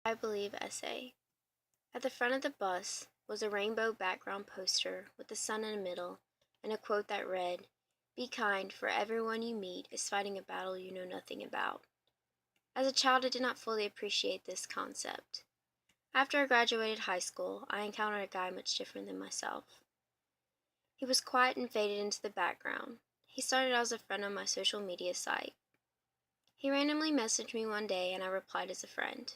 I believe essay. At the front of the bus was a rainbow background poster with the sun in the middle and a quote that read, "Be kind, for everyone you meet is fighting a battle you know nothing about." As a child, I did not fully appreciate this concept. After I graduated high school, I encountered a guy much different than myself. He was quiet and faded into the background. He started out as a friend on my social media site. He randomly messaged me one day and I replied as a friend.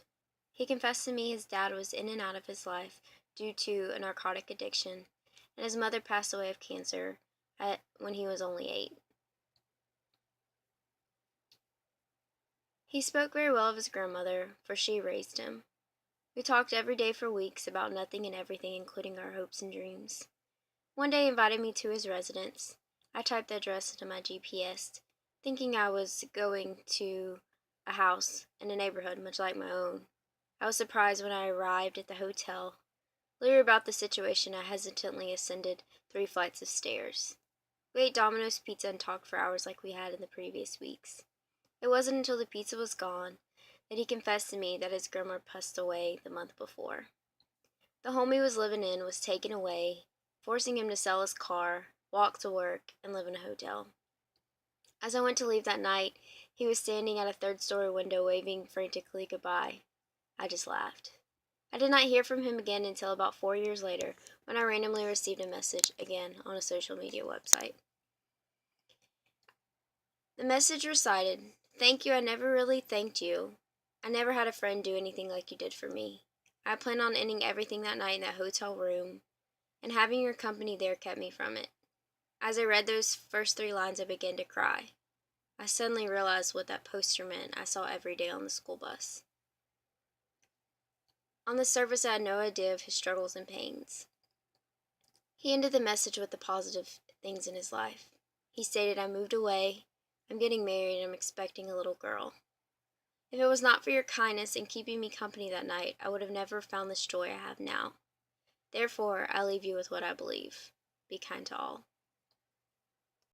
He confessed to me his dad was in and out of his life due to a narcotic addiction, and his mother passed away of cancer when he was only 8. He spoke very well of his grandmother, for she raised him. We talked every day for weeks about nothing and everything, including our hopes and dreams. One day he invited me to his residence. I typed the address into my GPS, thinking I was going to a house in a neighborhood much like my own. I was surprised when I arrived at the hotel. Leery about the situation, I hesitantly ascended 3 flights of stairs. We ate Domino's pizza and talked for hours like we had in the previous weeks. It wasn't until the pizza was gone that he confessed to me that his grandma passed away the month before. The home he was living in was taken away, forcing him to sell his car, walk to work, and live in a hotel. As I went to leave that night, he was standing at a third-story window waving frantically goodbye. I just laughed. I did not hear from him again until about 4 years later, when I randomly received a message again on a social media website. The message recited, "Thank you, I never really thanked you. I never had a friend do anything like you did for me. I planned on ending everything that night in that hotel room, and having your company there kept me from it." As I read those first 3 lines, I began to cry. I suddenly realized what that poster meant I saw every day on the school bus. On the surface, I had no idea of his struggles and pains. He ended the message with the positive things in his life. He stated, "I moved away, I'm getting married, and I'm expecting a little girl. If it was not for your kindness in keeping me company that night, I would have never found this joy I have now. Therefore, I leave you with what I believe. Be kind to all."